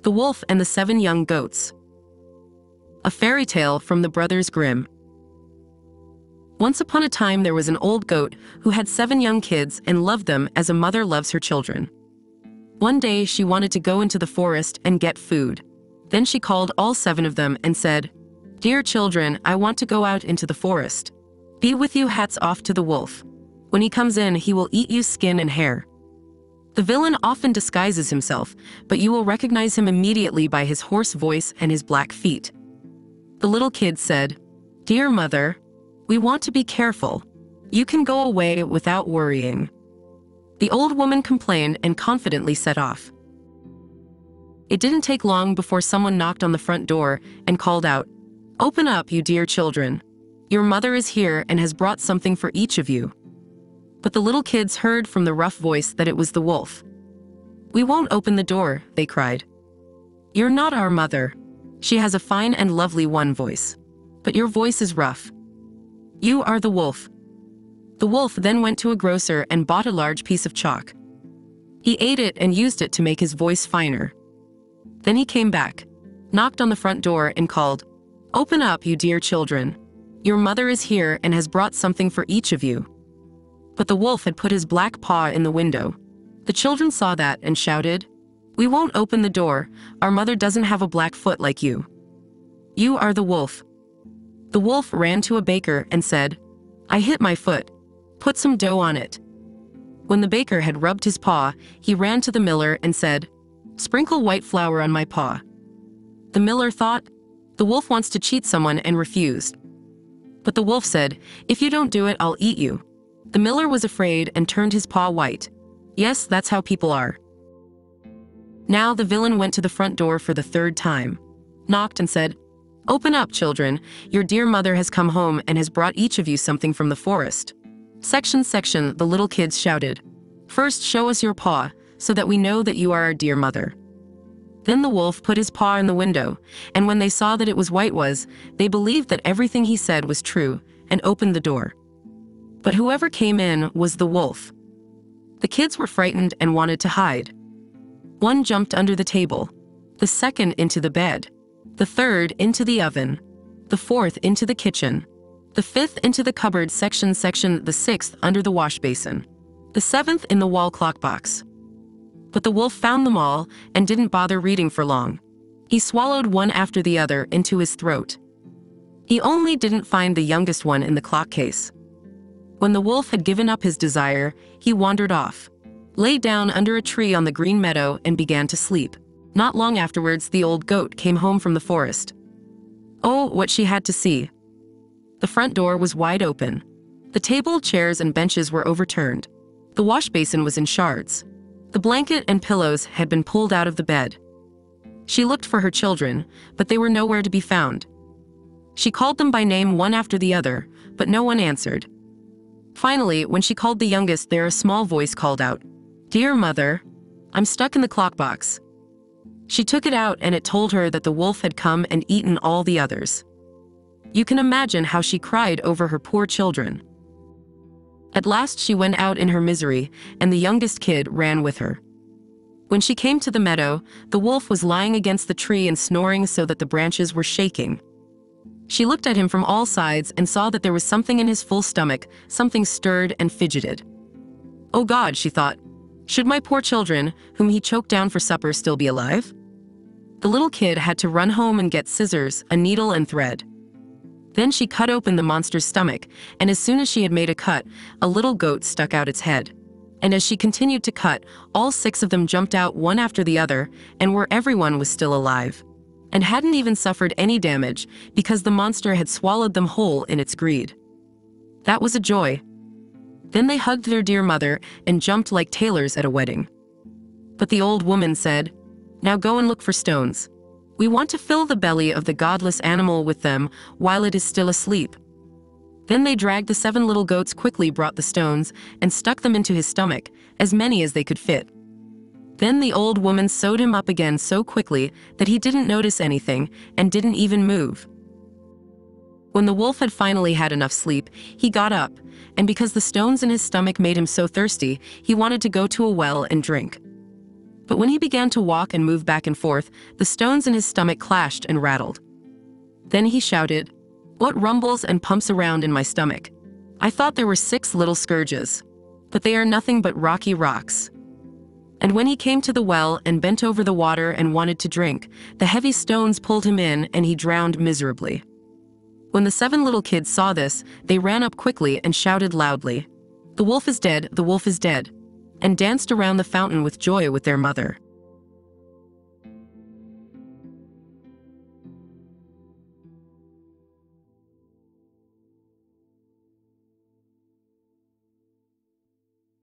The Wolf and the 7 Young Goats. A fairy tale from the Brothers Grimm. Once upon a time there was an old goat who had 7 young kids and loved them as a mother loves her children. One day she wanted to go into the forest and get food. Then she called all 7 of them and said, "Dear children, I want to go out into the forest. Be with you, hats off to the wolf. When he comes in, he will eat you skin and hair." The villain often disguises himself, but you will recognize him immediately by his hoarse voice and his black feet. The little kids said, "Dear mother, we want to be careful. You can go away without worrying." The old woman complained and confidently set off. It didn't take long before someone knocked on the front door and called out, "Open up, you dear children. Your mother is here and has brought something for each of you." But the little kids heard from the rough voice that it was the wolf. "We won't open the door," they cried. "You're not our mother. She has a fine and lovely one voice. But your voice is rough. You are the wolf." The wolf then went to a grocer and bought a large piece of chalk. He ate it and used it to make his voice finer. Then he came back, knocked on the front door and called, "Open up, you dear children. Your mother is here and has brought something for each of you." But the wolf had put his black paw in the window. The children saw that and shouted, "We won't open the door. Our mother doesn't have a black foot like you. You are the wolf." The wolf ran to a baker and said, "I hit my foot. Put some dough on it." When the baker had rubbed his paw, he ran to the miller and said, "Sprinkle white flour on my paw." The miller thought, "The wolf wants to cheat someone," and refused. But the wolf said, "If you don't do it, I'll eat you." The miller was afraid and turned his paw white. Yes, that's how people are. Now the villain went to the front door for the 3rd time, knocked and said, "Open up, children. Your dear mother has come home and has brought each of you something from the forest." Section, the little kids shouted, "First show us your paw, so that we know that you are our dear mother." Then the wolf put his paw in the window, and when they saw that it was white they believed that everything he said was true, and opened the door. But whoever came in was the wolf. The kids were frightened and wanted to hide. One jumped under the table, the second into the bed, the third into the oven, the fourth into the kitchen, the fifth into the cupboard section, the sixth under the wash basin, the seventh in the wall clock box. But the wolf found them all and didn't bother reading for long. He swallowed one after the other into his throat. He only didn't find the youngest one in the clock case. When the wolf had given up his desire, he wandered off, lay down under a tree on the green meadow and began to sleep. Not long afterwards, the old goat came home from the forest. Oh, what she had to see! The front door was wide open. The table, chairs, and benches were overturned. The wash basin was in shards. The blanket and pillows had been pulled out of the bed. She looked for her children, but they were nowhere to be found. She called them by name one after the other, but no one answered. Finally, when she called the youngest, a small voice called out, "Dear mother, I'm stuck in the clock box." She took it out and it told her that the wolf had come and eaten all the others. You can imagine how she cried over her poor children. At last she went out in her misery, and the youngest kid ran with her. When she came to the meadow, the wolf was lying against the tree and snoring so that the branches were shaking. She looked at him from all sides and saw that there was something in his full stomach, something stirred and fidgeted. "Oh God," she thought, "should my poor children, whom he choked down for supper, still be alive?" The little kid had to run home and get scissors, a needle and thread. Then she cut open the monster's stomach, and as soon as she had made a cut, a little goat stuck out its head. And as she continued to cut, all 6 of them jumped out one after the other, and everyone was still alive, and hadn't even suffered any damage because the monster had swallowed them whole in its greed. That was a joy. Then they hugged their dear mother and jumped like tailors at a wedding. But the old woman said, "Now go and look for stones. We want to fill the belly of the godless animal with them while it is still asleep." Then they dragged the 7 little goats, quickly brought the stones, and stuck them into his stomach, as many as they could fit. Then the old woman sewed him up again so quickly that he didn't notice anything and didn't even move. When the wolf had finally had enough sleep, he got up, and because the stones in his stomach made him so thirsty, he wanted to go to a well and drink. But when he began to walk and move back and forth, the stones in his stomach clashed and rattled. Then he shouted, "What rumbles and pumps around in my stomach? I thought there were 6 little scourges, but they are nothing but rocky rocks." And when he came to the well and bent over the water and wanted to drink, the heavy stones pulled him in and he drowned miserably. When the 7 little kids saw this, they ran up quickly and shouted loudly, "The wolf is dead, the wolf is dead," and danced around the fountain with joy with their mother.